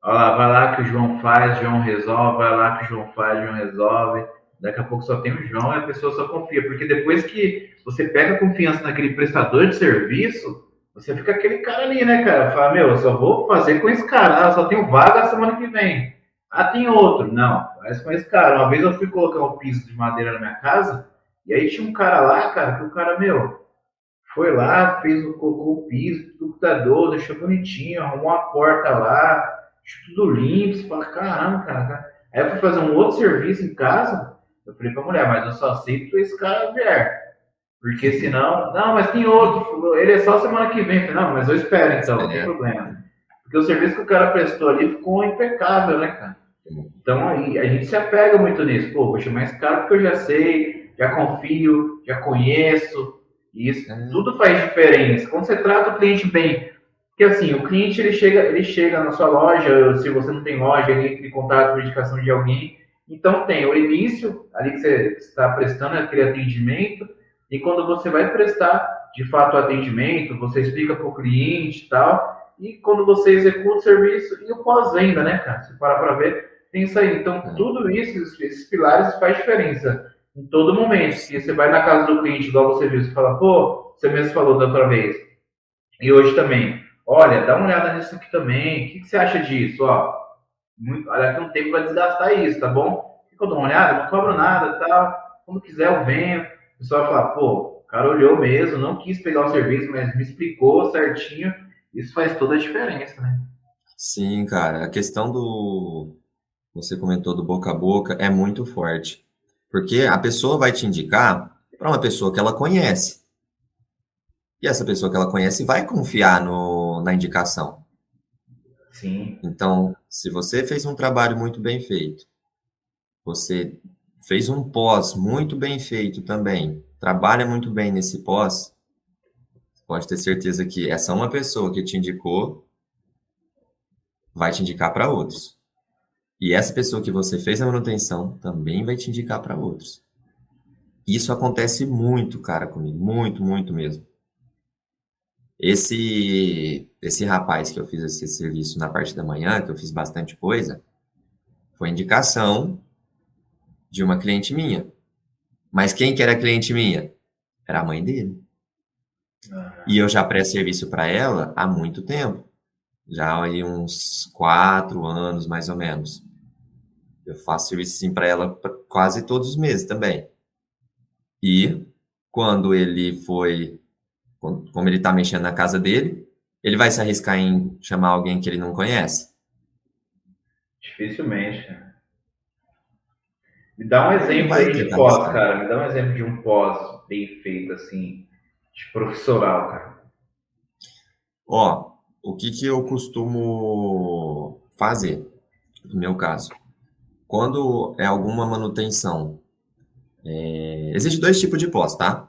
Olha lá, vai lá que o João faz, João resolve, vai lá que o João faz, João resolve. Daqui a pouco só tem o João e a pessoa só confia. Porque depois que você pega confiança naquele prestador de serviço, você fica aquele cara ali, né, cara? Fala, meu, eu só vou fazer com esse cara. Ah, só tenho vaga a semana que vem. Ah, tem outro. Não, faz com esse cara. Uma vez eu fui colocar um piso de madeira na minha casa, e aí tinha um cara lá, cara, que o cara, meu, foi lá, colocou o piso, tudo computador, deixou bonitinho, arrumou a porta lá, deixou tudo limpo. Você fala, caramba, cara. Aí eu fui fazer um outro serviço em casa, eu falei pra mulher, mas eu só aceito esse cara vier. Porque senão, não, mas tem outro, ele é só semana que vem. Eu falei, não, mas eu espero então, não tem É. problema. Porque o serviço que o cara prestou ali ficou impecável, né, cara? Então aí a gente se apega muito nisso. Pô, vou chamar esse cara porque eu já sei, já confio, já conheço. E isso É. tudo faz diferença. Quando você trata o cliente bem, porque assim, o cliente ele chega na sua loja, se você não tem loja, ele entra em contato com a indicação de alguém. Então tem o início, ali que você está prestando aquele atendimento, e quando você vai prestar de fato o atendimento, você explica para o cliente e tal, e quando você executa o serviço e o pós-venda, né, cara? Se parar para ver, tem isso aí. Então, É. tudo isso, esses pilares faz diferença em todo momento. Porque você vai na casa do cliente, igual você viu, você fala, pô, você mesmo falou da outra vez, e hoje também, olha, dá uma olhada nisso aqui também, o que você acha disso? Ó, olha, daqui um tempo vai desgastar isso, tá bom? Fica, eu dou uma olhada, não cobro nada, tal. Quando quiser eu venho. O pessoal vai falar, pô, o cara olhou mesmo, não quis pegar o serviço, mas me explicou certinho. Isso faz toda a diferença, né? Sim, cara, a questão do, você comentou do boca a boca é muito forte, porque a pessoa vai te indicar para uma pessoa que ela conhece, e essa pessoa que ela conhece vai confiar na indicação. Sim. Então, se você fez um trabalho muito bem feito, você fez um pós muito bem feito também, trabalha muito bem nesse pós, pode ter certeza que essa uma pessoa que te indicou vai te indicar para outros. E essa pessoa que você fez a manutenção também vai te indicar para outros. Isso acontece muito, cara, comigo. Muito, muito mesmo. Esse rapaz que eu fiz esse serviço na parte da manhã, que eu fiz bastante coisa, foi indicação de uma cliente minha. Mas quem que era a cliente minha? Era a mãe dele. E eu já presto serviço para ela há muito tempo. Já aí uns 4 anos, mais ou menos. Eu faço serviço sim para ela quase todos os meses também. E quando ele foi, como ele está mexendo na casa dele, ele vai se arriscar em chamar alguém que ele não conhece? Dificilmente, cara. Me dá um Ele não exemplo vai aí de tentar pós, arriscar. cara. Me dá um exemplo de um pós bem feito, assim, de profissional, cara. Ó, o que que eu costumo fazer, no meu caso? Quando é alguma manutenção, existe dois tipos de pós, tá?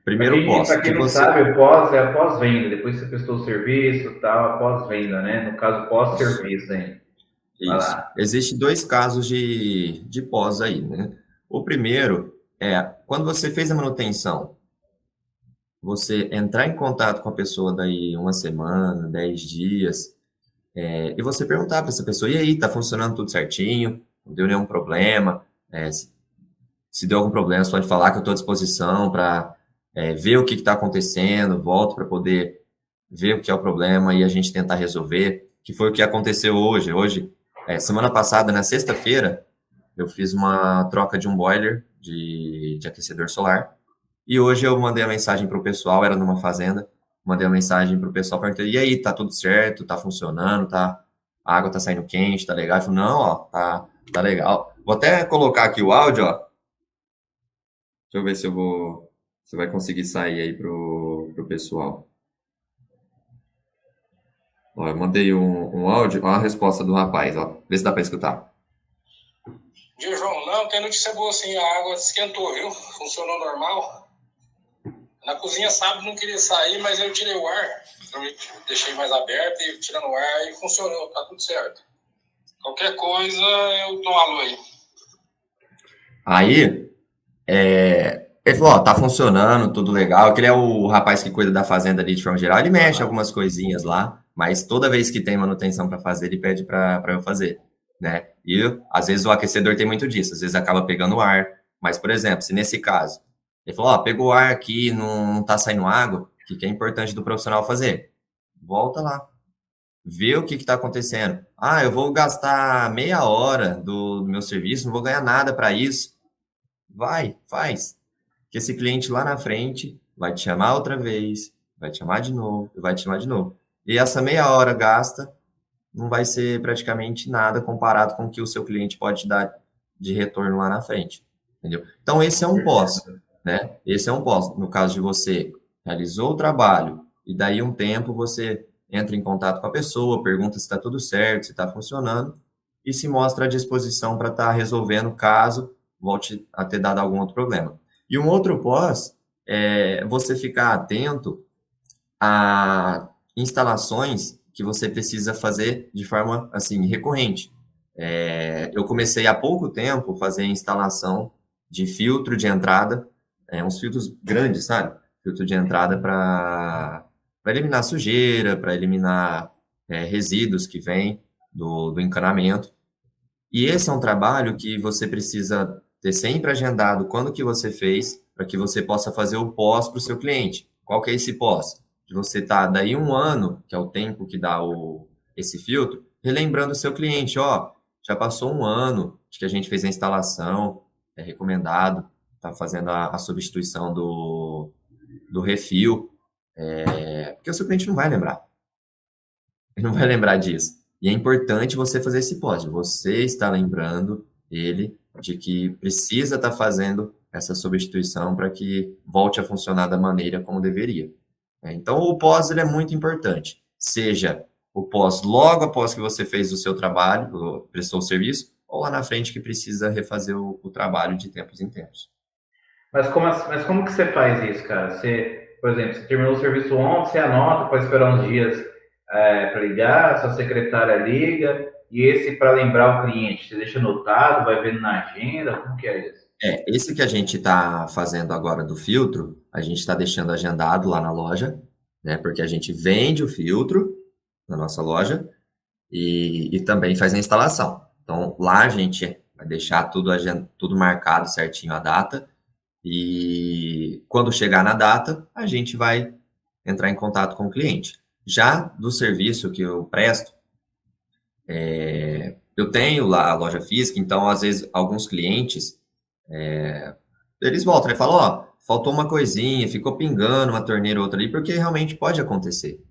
Primeiro pós, Pra que quem não você... sabe, o pós é a pós-venda. Depois que você prestou o serviço e tal, a pós-venda, né? No caso, Isso, pós-serviço, hein? Vai isso. lá. Existe dois casos de pós aí, né? O primeiro é quando você fez a manutenção, você entrar em contato com a pessoa daí uma semana, 10 dias, e você perguntar para essa pessoa, e aí, tá funcionando tudo certinho? Não deu nenhum problema? Se deu algum problema, você pode falar que eu estou à disposição para ver o que está acontecendo, volto para poder ver o que é o problema e a gente tentar resolver, que foi o que aconteceu hoje. Hoje, semana passada, na sexta-feira, eu fiz uma troca de um boiler de aquecedor solar. E hoje eu mandei a mensagem para o pessoal, era numa fazenda, mandei a mensagem para o pessoal perguntando, e aí, tá tudo certo, tá funcionando, tá? a água tá saindo quente, tá legal? Ele falou, não, ó, tá legal. Vou até colocar aqui o áudio, ó. Deixa eu ver se vai conseguir sair aí pro pessoal. Ó, eu mandei um áudio, ó, a resposta do rapaz, ó. Vê se dá pra escutar. Viu, João? Não, tem notícia boa sim, a água esquentou, viu? Funcionou normal. Na cozinha, sábado, não queria sair, mas eu tirei o ar. Eu deixei mais aberto e tirando o ar e funcionou, tá tudo certo. Qualquer coisa, eu dou um alô aí. Aí, ele falou, ó, tá funcionando, tudo legal. Que ele é o rapaz que cuida da fazenda ali de forma geral. Ele mexe algumas coisinhas lá, mas toda vez que tem manutenção para fazer, ele pede para eu fazer, né? E às vezes o aquecedor tem muito disso, às vezes acaba pegando ar. Mas, por exemplo, se nesse caso, ele falou, ó, pegou ar aqui, não tá saindo água, o que é importante do profissional fazer? Volta lá, vê o que está acontecendo. Ah, eu vou gastar meia hora do meu serviço, não vou ganhar nada para isso. Vai, faz. Que esse cliente lá na frente vai te chamar outra vez, vai te chamar de novo, vai te chamar de novo. E essa meia hora gasta não vai ser praticamente nada comparado com o que o seu cliente pode te dar de retorno lá na frente, entendeu? Então, esse é um pós, né? Esse é um pós. No caso de você realizou o trabalho e daí um tempo você entra em contato com a pessoa, pergunta se está tudo certo, se está funcionando e se mostra à disposição para estar resolvendo caso volte a ter dado algum outro problema. E um outro pós é você ficar atento a instalações que você precisa fazer de forma assim recorrente. Eu comecei há pouco tempo a fazer a instalação de filtro de entrada, uns filtros grandes, sabe? Filtro de entrada para eliminar sujeira, para eliminar resíduos que vêm do encanamento. E esse é um trabalho que você precisa ter sempre agendado quando que você fez, para que você possa fazer o pós para o seu cliente. Qual que é esse pós? De você estar daí um ano, que é o tempo que dá esse filtro, relembrando o seu cliente, ó, já passou um ano de que a gente fez a instalação, é recomendado, tá fazendo a substituição do refil, porque o seu cliente não vai lembrar. Ele não vai lembrar disso. E é importante você fazer esse pós. Você está lembrando ele de que precisa estar fazendo essa substituição para que volte a funcionar da maneira como deveria. Então, o pós ele é muito importante. Seja o pós logo após que você fez o seu trabalho, prestou o serviço, ou lá na frente que precisa refazer o trabalho de tempos em tempos. Mas como que você faz isso, cara? Você, por exemplo, você terminou o serviço ontem, você anota para esperar uns dias para ligar, sua secretária liga, e esse para lembrar o cliente, você deixa anotado, vai vendo na agenda, como que é isso? Esse que a gente está fazendo agora do filtro, a gente está deixando agendado lá na loja, né? Porque a gente vende o filtro na nossa loja e também faz a instalação. Então, lá a gente vai deixar tudo marcado certinho a data e quando chegar na data, a gente vai entrar em contato com o cliente. Já do serviço que eu presto, eu tenho lá a loja física, então, às vezes, alguns clientes, eles voltam e falam, ó, faltou uma coisinha, ficou pingando uma torneira ou outra ali, porque realmente pode acontecer.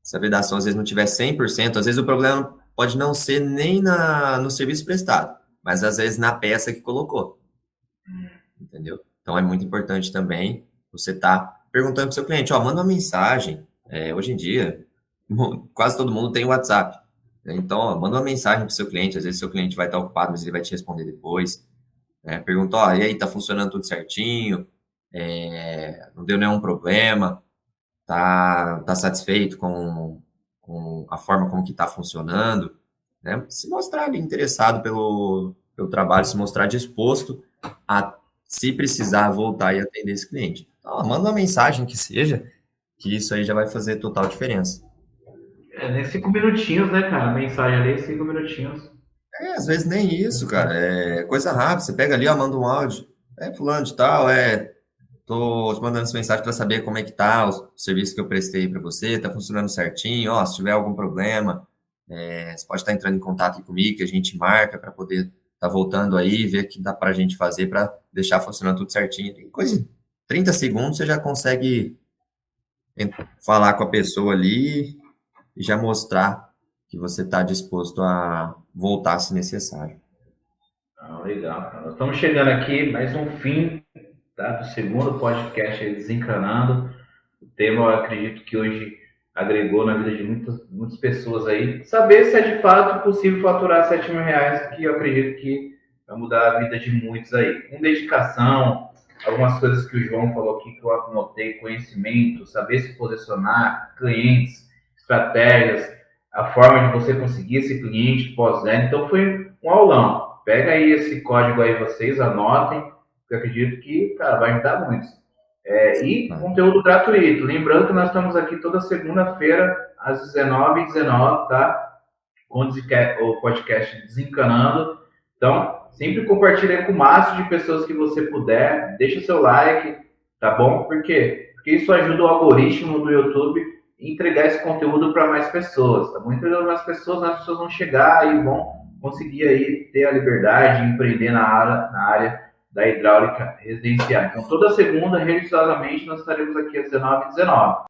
Se a vedação, às vezes, não tiver 100%, às vezes o problema pode não ser nem no serviço prestado, mas, às vezes, na peça que colocou. Entendeu? Então, é muito importante também você estar perguntando para o seu cliente, ó, manda uma mensagem. Hoje em dia, quase todo mundo tem WhatsApp. Então, ó, manda uma mensagem para o seu cliente. Às vezes, seu cliente vai estar ocupado, mas ele vai te responder depois. Pergunta, ó, e aí, tá funcionando tudo certinho? Não deu nenhum problema? Tá satisfeito com a forma como que tá funcionando? Né? Se mostrar ali interessado pelo trabalho, se mostrar disposto a, se precisar, voltar e atender esse cliente. Então, ó, manda uma mensagem que seja, que isso aí já vai fazer total diferença. Nem 5 minutinhos, né, cara? Mensagem ali, 5 minutinhos. Às vezes nem isso, cara. É coisa rápida. Você pega ali, ó, manda um áudio. Fulano de tal, tô te mandando essa mensagem para saber como é que tá o serviço que eu prestei para você, tá funcionando certinho, ó, se tiver algum problema, você pode estar entrando em contato aqui comigo, que a gente marca para poder estar voltando aí, ver o que dá para a gente fazer para deixar funcionando tudo certinho. Tem coisa de 30 segundos, você já consegue falar com a pessoa ali e já mostrar que você está disposto a voltar se necessário. Legal, cara. Nós estamos chegando aqui, mais um fim, tá, do segundo podcast Desencanando. O tema, eu acredito que hoje agregou na vida de muitas pessoas aí. Saber se é de fato possível faturar R$7.000, que eu acredito que vai mudar a vida de muitos aí. Com dedicação, algumas coisas que o João falou aqui que eu anotei, conhecimento, saber se posicionar, clientes, estratégias, a forma de você conseguir esse cliente pós-venda. Então foi um aulão. Pega aí esse código aí vocês, anotem, porque eu acredito que, cara, vai ajudar muito. E conteúdo gratuito. Lembrando que nós estamos aqui toda segunda-feira, às 19h19, tá? Com o podcast Desencanando. Então, sempre compartilhe com o máximo de pessoas que você puder. Deixa o seu like, tá bom? Por quê? Porque isso ajuda o algoritmo do YouTube a entregar esse conteúdo para mais pessoas, tá bom? Entregando mais pessoas, as pessoas vão chegar e vão conseguir aí ter a liberdade de empreender na área da hidráulica residencial. Então, toda segunda, religiosamente, nós estaremos aqui às 19h19.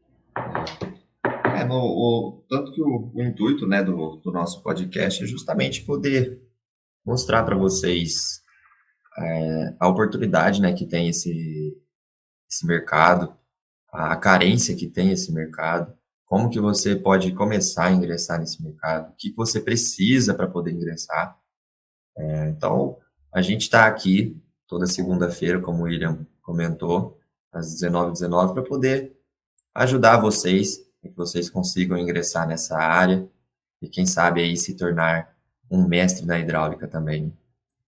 Tanto que o intuito, né, do nosso podcast é justamente poder mostrar para vocês a oportunidade, né, que tem esse mercado, a carência que tem esse mercado, como que você pode começar a ingressar nesse mercado, o que você precisa para poder ingressar. Então, a gente está aqui toda segunda-feira, como o William comentou, às 19h19, para poder ajudar vocês, para que vocês consigam ingressar nessa área e, quem sabe, aí se tornar um mestre na hidráulica também.